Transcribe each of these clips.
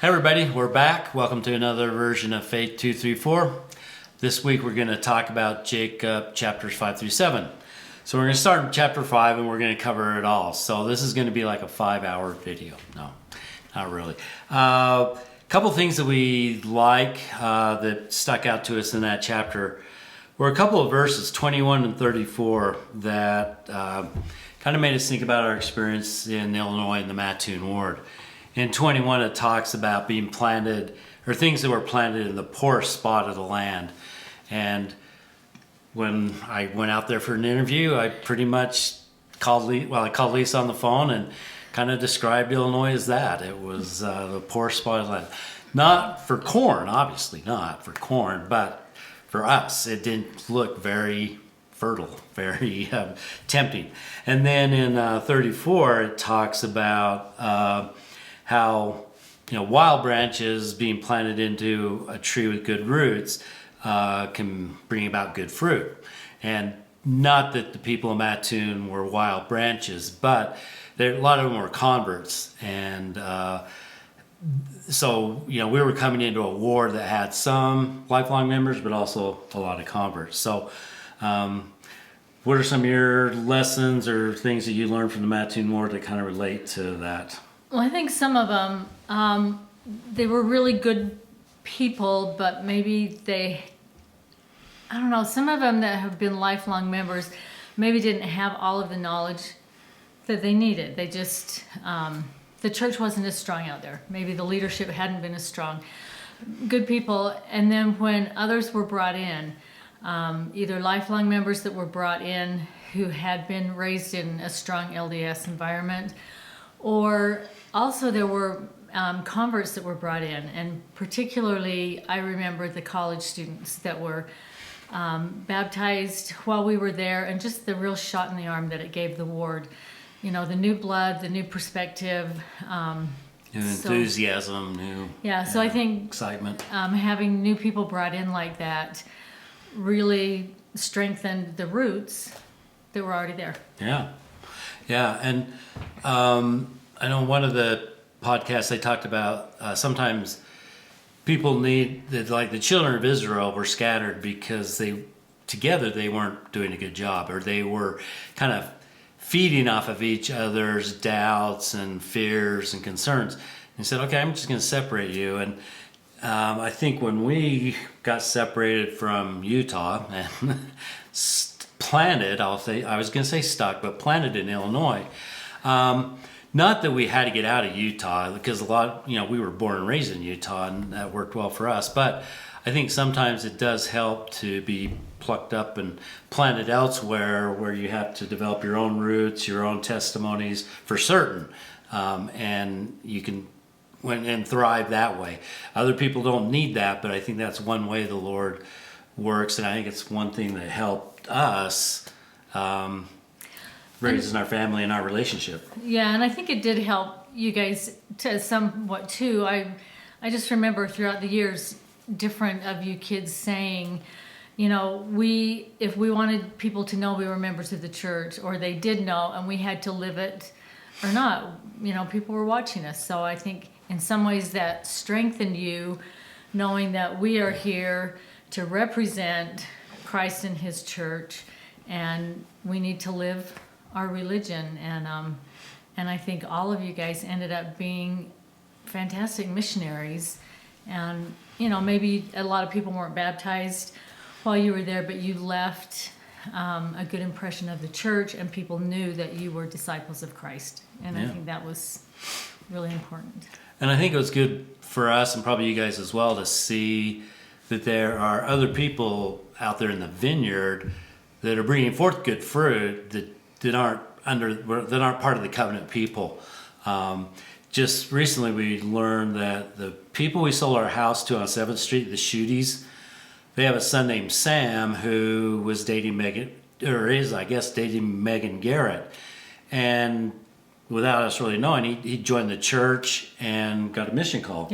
Hey everybody, we're back. Welcome to another version of Faith 234. This week we're going to talk about Jacob chapters 5 through 7. So we're going to start in chapter 5 and we're going to cover it all. So this is going to be like a 5-hour video. No, not really. Couple things that we like that stuck out to us in that chapter were a couple of verses, 21 and 34, that kind of made us think about our experience in Illinois in the Mattoon Ward. In 21, it talks about being planted, or things that were planted in the poorest spot of the land. And when I went out there for an interview, I pretty much called Lisa on the phone and kind of described Illinois as that. It was the poorest spot of the land. Not for corn, obviously not for corn, but for us, it didn't look very fertile, very tempting. And then in 34, it talks about how wild branches being planted into a tree with good roots can bring about good fruit. And not that the people in Mattoon were wild branches, but a lot of them were converts. And so we were coming into a ward that had some lifelong members, but also a lot of converts. So what are some of your lessons or things that you learned from the Mattoon Ward that kind of relate to that? Well, I think some of them, they were really good people, but maybe some of them that have been lifelong members maybe didn't have all of the knowledge that they needed. They just, the church wasn't as strong out there. Maybe the leadership hadn't been as strong. Good people, and then when others were brought in, either lifelong members that were brought in who had been raised in a strong LDS environment, or also there were converts that were brought in, and particularly I remember the college students that were baptized while we were there, and just the real shot in the arm that it gave the ward. The new blood, the new perspective. Enthusiasm, so I think excitement. Having new people brought in like that really strengthened the roots that were already there. Yeah, and I know one of the podcasts they talked about sometimes people need that, like the children of Israel were scattered because they weren't doing a good job, or they were kind of feeding off of each other's doubts and fears and concerns. And he said, okay, I'm just going to separate you. And I think when we got separated from Utah and planted, I was going to say stuck, but planted in Illinois. Not that we had to get out of Utah, because we were born and raised in Utah, and that worked well for us. But I think sometimes it does help to be plucked up and planted elsewhere, where you have to develop your own roots, your own testimonies for certain, and you can and thrive that way. Other people don't need that, but I think that's one way the Lord works, and I think it's one thing that helped us raising our family and our relationship. Yeah, and I think it did help you guys to somewhat too. I just remember throughout the years, different of you kids saying, if we wanted people to know we were members of the church, or they did know, and we had to live it or not, people were watching us. So I think in some ways that strengthened you, knowing that we are here to represent Christ and his church, and we need to live our religion. And I think all of you guys ended up being fantastic missionaries. And maybe a lot of people weren't baptized while you were there, but you left a good impression of the church, and people knew that you were disciples of Christ. And I think that was really important. And I think it was good for us, and probably you guys as well, to see that there are other people out there in the vineyard that are bringing forth good fruit that aren't part of the covenant people. Just recently we learned that the people we sold our house to on 7th Street, the Shooties, they have a son named Sam who was dating dating Megan Garrett. And without us really knowing, he joined the church and got a mission call.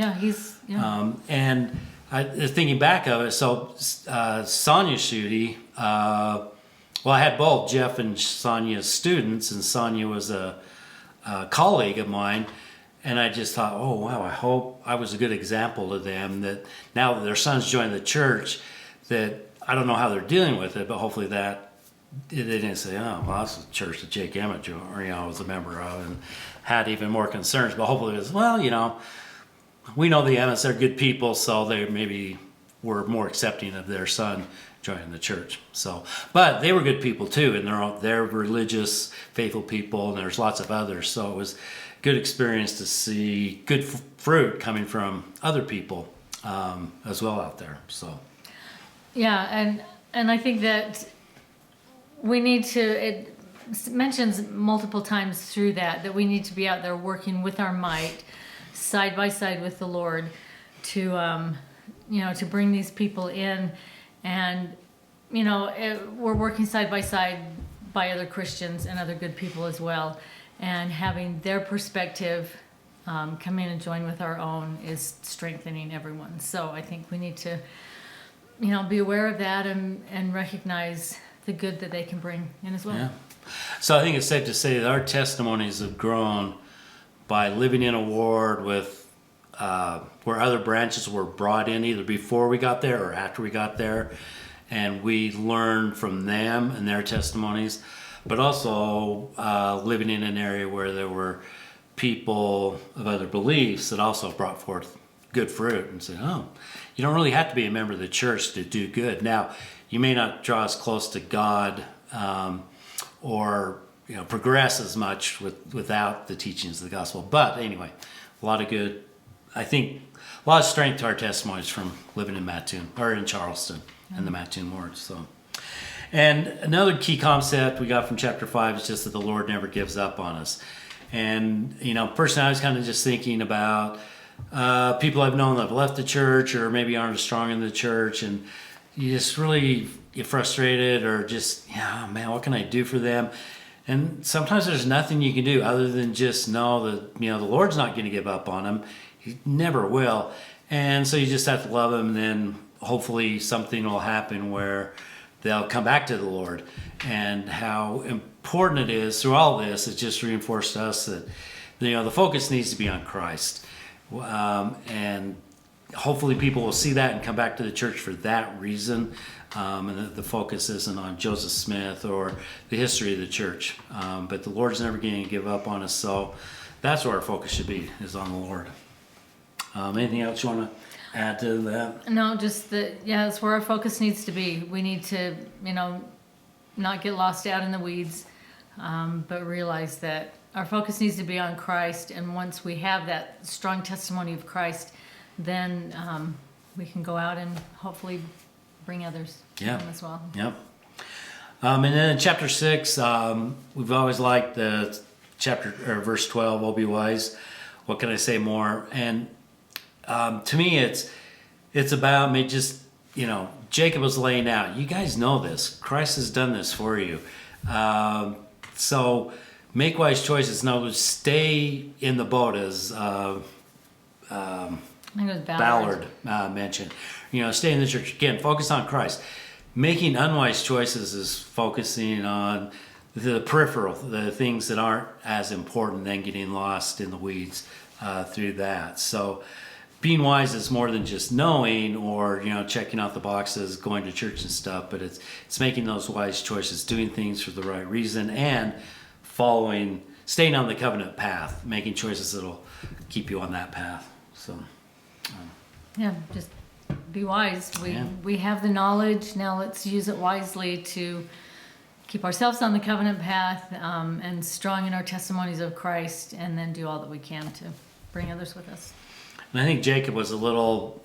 And thinking back of it, so Sonia Shooty, I had both Jeff and Sonia's students, and Sonia was a colleague of mine, And I just thought, oh wow, I hope I was a good example to them, that now that their sons joined the church, that I don't know how they're dealing with it, but hopefully that they didn't say, oh, well, that's the church that Jake Emmett was a member of, and had even more concerns. But hopefully it was, well, we know the Emmets, they're good people, so they maybe were more accepting of their son joining the church. So, but they were good people too, and they're religious, faithful people, and there's lots of others. So it was a good experience to see good fruit coming from other people as well out there. So, yeah, and I think that we need to. It mentions multiple times through that we need to be out there working with our might, side by side with the Lord, to to bring these people in. And, we're working side by side by other Christians and other good people as well. And having their perspective come in and join with our own is strengthening everyone. So I think we need to, be aware of that and recognize the good that they can bring in as well. Yeah. So I think it's safe to say that our testimonies have grown by living in a ward with where other branches were brought in either before we got there or after we got there, and we learned from them and their testimonies, but also living in an area where there were people of other beliefs that also brought forth good fruit and said, oh, you don't really have to be a member of the church to do good. Now, you may not draw as close to God or progress as much without the teachings of the gospel, but anyway, a lot of strength to our testimonies from living in Mattoon or in Charleston and the Mattoon ward. So, and another key concept we got from chapter 5 is just that the Lord never gives up on us. And personally, I was kind of just thinking about people I've known that have left the church or maybe aren't as strong in the church, and you just really get frustrated or just, man, what can I do for them? And sometimes there's nothing you can do other than just know that the Lord's not going to give up on them. He never will. And so you just have to love them, and then hopefully something will happen where they'll come back to the Lord. And how important it is through all this, it just reinforced to us that the focus needs to be on Christ. And hopefully people will see that and come back to the church for that reason. And that the focus isn't on Joseph Smith or the history of the church. But the Lord's never going to give up on us. So that's where our focus should be, is on the Lord. Anything else you want to add to that? No, just that, that's where our focus needs to be. We need to, not get lost out in the weeds, but realize that our focus needs to be on Christ. And once we have that strong testimony of Christ, then we can go out and hopefully bring others to Him as well. Yep. And then in chapter 6, we've always liked the verse 12, "Oh, be wise. What can I say more?" And to me, it's about me just, Jacob was laying out, you guys know this. Christ has done this for you. So make wise choices. Now, stay in the boat, as I think it was Ballard mentioned. Stay in the church. Again, focus on Christ. Making unwise choices is focusing on the peripheral, the things that aren't as important, then getting lost in the weeds through that. So being wise is more than just knowing or checking out the boxes, going to church and stuff, but it's making those wise choices, doing things for the right reason, and staying on the covenant path, making choices that'll keep you on that path. So just be wise. We have the knowledge. Now let's use it wisely to keep ourselves on the covenant path and strong in our testimonies of Christ, and then do all that we can to bring others with us. And I think Jacob was a little,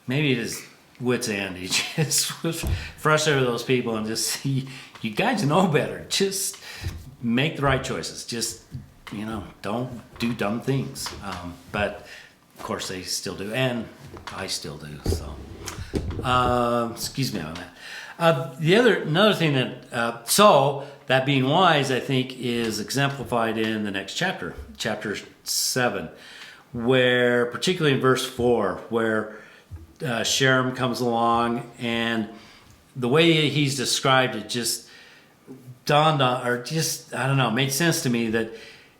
maybe at his wit's end. He just was frustrated with those people and just, you guys know better. Just make the right choices. Just, don't do dumb things. But of course they still do, and I still do. So, excuse me on that. Another thing that, so that being wise, I think, is exemplified in the next chapter 7. Where, particularly in verse 4, where Sherem comes along, and the way he's described it just dawned on, or just, I don't know, made sense to me that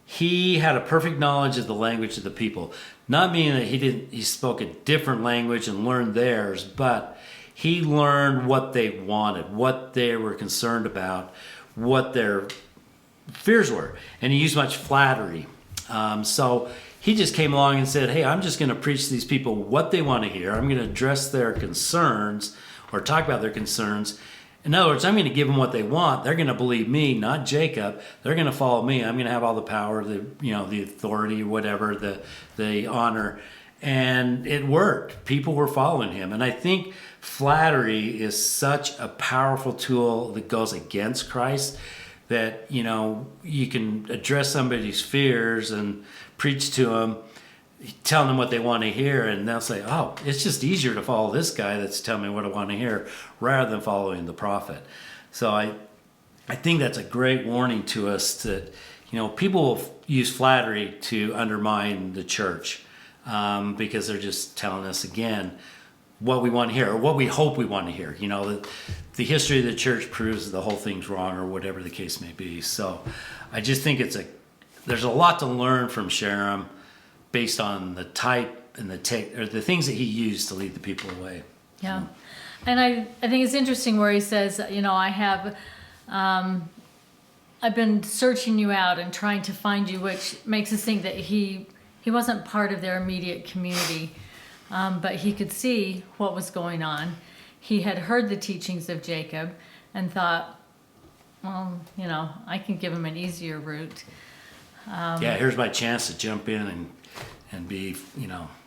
he had a perfect knowledge of the language of the people. Not meaning that he spoke a different language and learned theirs, but he learned what they wanted, what they were concerned about, what their fears were. And he used much flattery. So he just came along and said, hey, I'm just going to preach to these people what they want to hear. I'm going to address their concerns or talk about their concerns. In other words, I'm going to give them what they want. They're going to believe me, not Jacob. They're going to follow me. I'm going to have all the power, the authority, whatever, the honor. And it worked. People were following him. And I think flattery is such a powerful tool that goes against Christ, that, you can address somebody's fears and preach to them, telling them what they want to hear, and they'll say, oh, it's just easier to follow this guy that's telling me what I want to hear rather than following the prophet. So I think that's a great warning to us that, people will use flattery to undermine the church because they're just telling us, again, what we want to hear or what we hope we want to hear. The history of the church proves that the whole thing's wrong or whatever the case may be. So I just think there's a lot to learn from Sherem based on the type and the things that he used to lead the people away. Yeah. And I think it's interesting where he says, I've been searching you out and trying to find you, which makes us think that he wasn't part of their immediate community, but he could see what was going on. He had heard the teachings of Jacob and thought, well, I can give him an easier route. Here's my chance to jump in and be,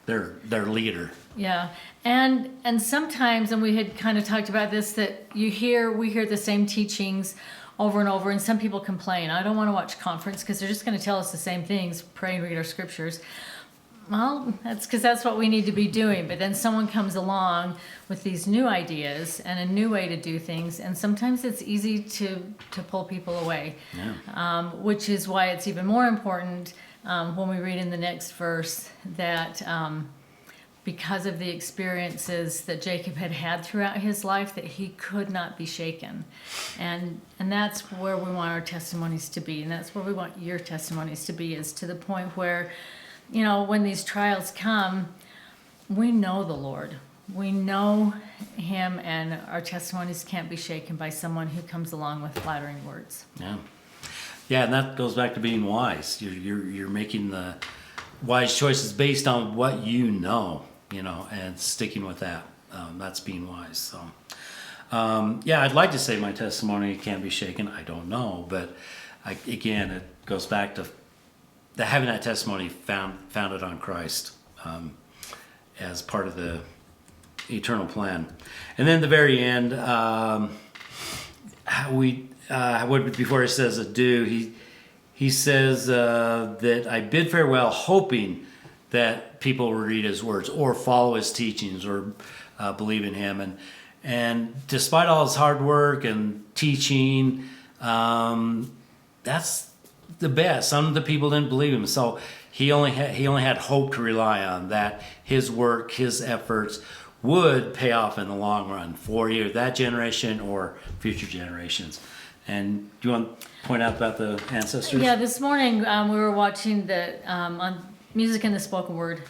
their leader. Yeah. And sometimes, and we had kind of talked about this, that we hear the same teachings over and over, and some people complain, I don't want to watch conference because they're just going to tell us the same things, pray and read our scriptures. Well, that's because that's what we need to be doing. But then someone comes along with these new ideas and a new way to do things, and sometimes it's easy to pull people away, which is why it's even more important when we read in the next verse that because of the experiences that Jacob had had throughout his life, that he could not be shaken. And that's where we want our testimonies to be, and that's where we want your testimonies to be, is to the point where, when these trials come, we know the Lord. We know him, and our testimonies can't be shaken by someone who comes along with flattering words. Yeah, and that goes back to being wise. You're making the wise choices based on what and sticking with that. That's being wise. So, I'd like to say my testimony can't be shaken. I don't know, but again, it goes back to having that testimony founded on Christ as part of the eternal plan. And then the very end, before he says adieu, he says that I bid farewell, hoping that people will read his words or follow his teachings or believe in him. And despite all his hard work and teaching, that's the best. Some of the people didn't believe him, so he only had hope to rely on, that his work, his efforts would pay off in the long run for either that generation or future generations. And do you want to point out about the ancestors? Yeah, this morning we were watching on Music in the Spoken Word.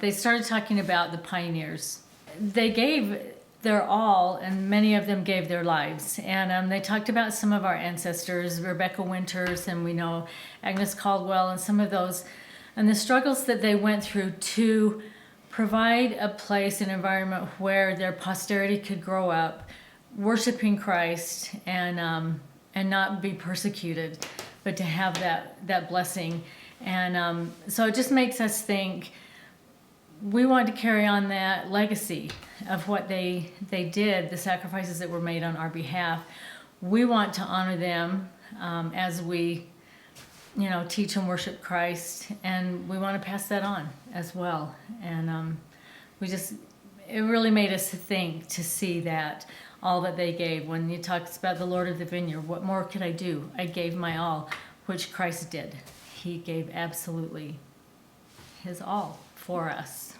They started talking about the pioneers. They gave their all, and many of them gave their lives. And they talked about some of our ancestors, Rebecca Winters, and we know Agnes Caldwell, and some of those, and the struggles that they went through to provide a place, an environment where their posterity could grow up worshiping Christ and not be persecuted, but to have that blessing. And so it just makes us think, we want to carry on that legacy of what they did, the sacrifices that were made on our behalf. We want to honor them as we, teach and worship Christ, and we want to pass that on as well. And it really made us think to see that all that they gave. When you talk about the Lord of the Vineyard, what more could I do? I gave my all, which Christ did. He gave absolutely his all for us.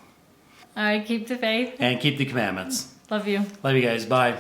All right, keep the faith. And keep the commandments. Love you. Love you guys. Bye.